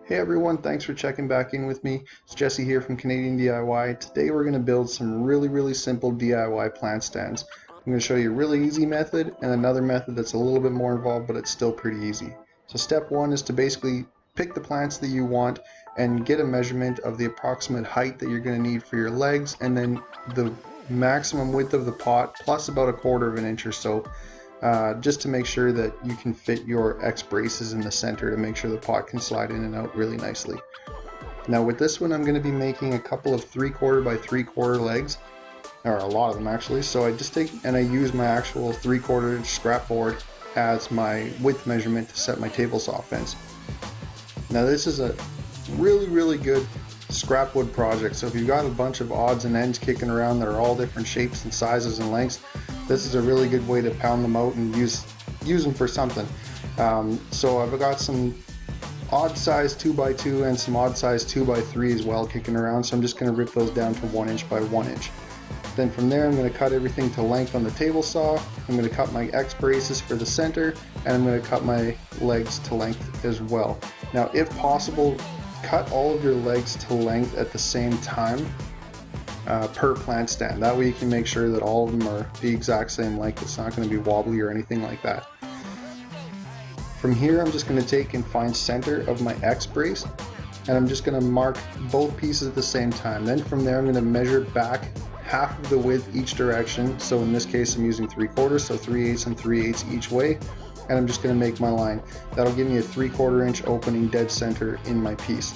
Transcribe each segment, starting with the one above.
Hey everyone, thanks for checking back in with me. It's Jesse here from Canadian DIY. Today we're going to build some really simple DIY plant stands. I'm going to show you a really easy method and another method that's a little bit more involved, but it's still pretty easy. So step one is to basically pick the plants that you want and get a measurement of the approximate height that you're going to need for your legs, and then the maximum width of the pot plus about 1/4 of an inch or so. Just to make sure that you can fit your X braces in the center to make sure the pot can slide in and out really nicely. Now with this one I'm going to be making a couple of 3/4 by 3/4 legs, or a lot of them actually, so I just take and I use my actual 3/4 inch scrap board as my width measurement to set my table saw fence. Now this is a really good scrap wood project, so if you've got a bunch of odds and ends kicking around that are all different shapes and sizes and lengths, this is a really good way to pound them out and use them for something. So I've got some odd size 2x2 and some odd size 2x3 as well kicking around, so I'm just going to rip those down to 1 inch by 1 inch. Then from there I'm going to cut everything to length on the table saw. I'm going to cut my X braces for the center, and I'm going to cut my legs to length as well. Now if possible, cut all of your legs to length at the same time per plant stand. That way you can make sure that all of them are the exact same length. It's not going to be wobbly or anything like that. From here I'm just going to take and find center of my X brace, and I'm just going to mark both pieces at the same time. Then from there I'm going to measure back half of the width each direction. So in this case I'm using 3/4, so 3/8 and 3/8 each way, and I'm just going to make my line. That'll give me a 3/4 inch opening dead center in my piece.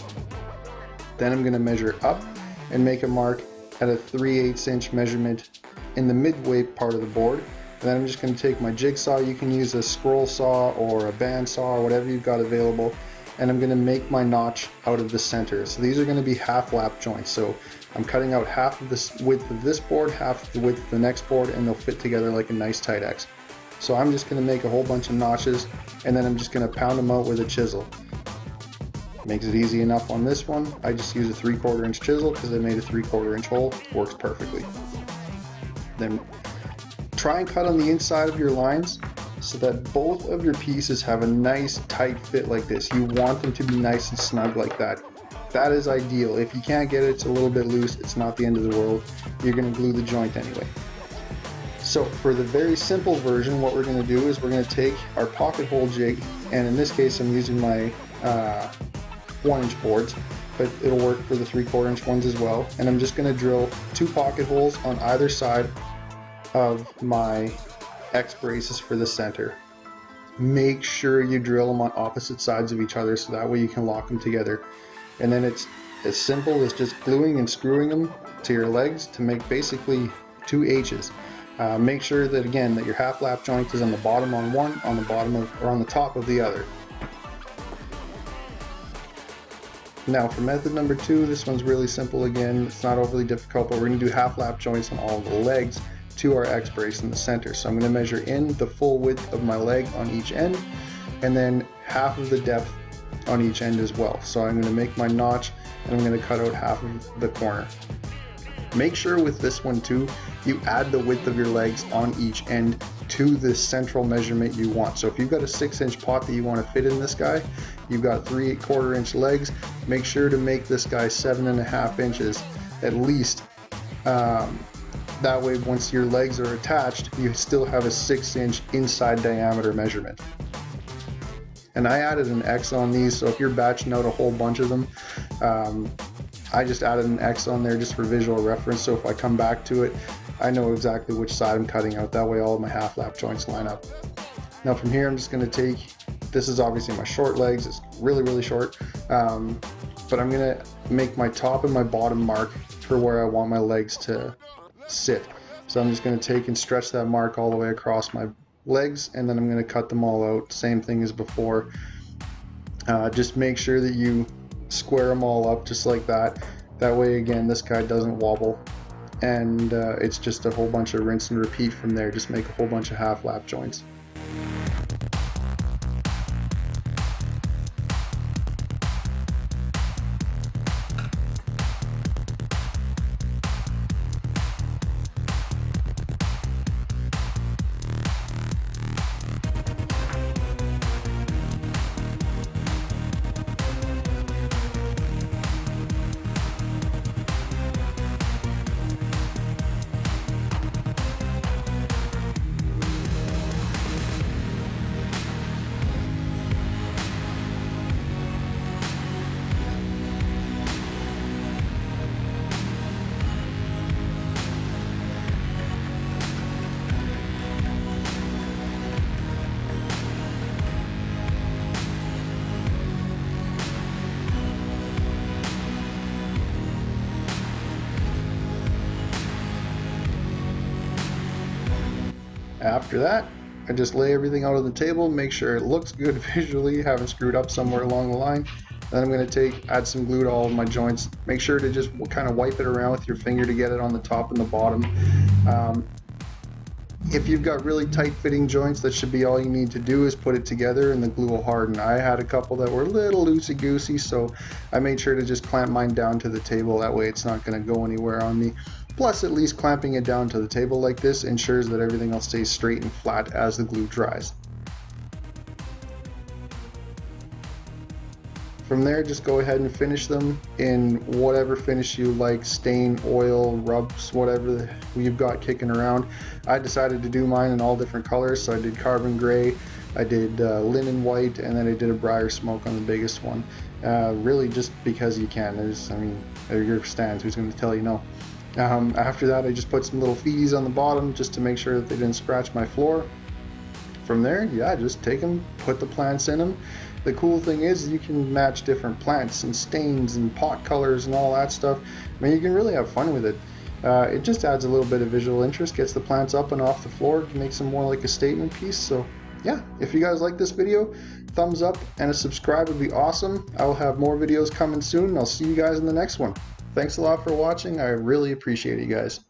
Then I'm going to measure up and make a mark at a 3/8 inch measurement in the midway part of the board. And then I'm just going to take my jigsaw. You can use a scroll saw or a band saw or whatever you've got available, and I'm going to make my notch out of the center. So these are going to be half lap joints, so I'm cutting out half of the width of this board, half of the width of the next board, and they'll fit together like a nice tight X. So I'm just going to make a whole bunch of notches, and then I'm just going to pound them out with a chisel. Makes it easy enough on this one. I just use a 3/4 inch chisel because I made a 3/4 inch hole. Works perfectly. Then try and cut on the inside of your lines so that both of your pieces have a nice tight fit like this. You want them to be nice and snug like that. That is ideal. If you can't get it, it's a little bit loose, it's not the end of the world. You're going to glue the joint anyway. So for the very simple version, what we're going to do is we're going to take our pocket hole jig, and in this case I'm using my 1 inch boards, but it'll work for the 3/4 inch ones as well. And I'm just going to drill 2 pocket holes on either side of my X braces for the center. Make sure you drill them on opposite sides of each other so that way you can lock them together. And then it's as simple as just gluing and screwing them to your legs to make basically 2 H's. Make sure that again that your half lap joint is on the bottom on one, on the bottom of, or on the top of the other. Now for method number 2, this one's really simple again. It's not overly difficult, but we're going to do half lap joints on all of the legs to our X brace in the center. So I'm going to measure in the full width of my leg on each end, and then half of the depth on each end as well. So I'm going to make my notch, and I'm going to cut out half of the corner. Make sure with this one too, you add the width of your legs on each end to the central measurement you want. So if you've got a 6-inch pot that you want to fit in this guy, you've got 3/4 inch legs, make sure to make this guy 7.5 inches at least. That way once your legs are attached, you still have a 6-inch inside diameter measurement. And I added an X on these, so if you're batching out a whole bunch of them, I just added an X on there just for visual reference, so if I come back to it, I know exactly which side I'm cutting out. That way all of my half lap joints line up. Now from here I'm just going to take, this is obviously my short legs, it's really short, but I'm going to make my top and my bottom mark for where I want my legs to sit. So I'm just going to take and stretch that mark all the way across my legs, and then I'm going to cut them all out, same thing as before. Just make sure that you square them all up just like that. That way again this guy doesn't wobble, and it's just a whole bunch of rinse and repeat from there. Just make a whole bunch of half lap joints. After that, I just lay everything out on the table, make sure it looks good visually, haven't screwed up somewhere along the line. Then I'm going to add some glue to all of my joints. Make sure to just kind of wipe it around with your finger to get it on the top and the bottom. If you've got really tight fitting joints, that should be all you need to do is put it together and the glue will harden. I had a couple that were a little loosey-goosey, so I made sure to just clamp mine down to the table. That way it's not going to go anywhere on me. Plus, at least clamping it down to the table like this ensures that everything else stays straight and flat as the glue dries. From there, just go ahead and finish them in whatever finish you like, stain, oil, rubs, whatever you've got kicking around. I decided to do mine in all different colors, so I did carbon gray, I did linen white, and then I did a briar smoke on the biggest one. Really just because you can. They're your stands, who's going to tell you no? After that, I just put some little feeties on the bottom just to make sure that they didn't scratch my floor. From there, yeah, just take them, put the plants in them. The cool thing is you can match different plants and stains and pot colors and all that stuff. I mean, you can really have fun with it. It just adds a little bit of visual interest, gets the plants up and off the floor, makes them more like a statement piece. So yeah, if you guys like this video, thumbs up and a subscribe would be awesome. I will have more videos coming soon, and I'll see you guys in the next one. Thanks a lot for watching. I really appreciate it, you guys.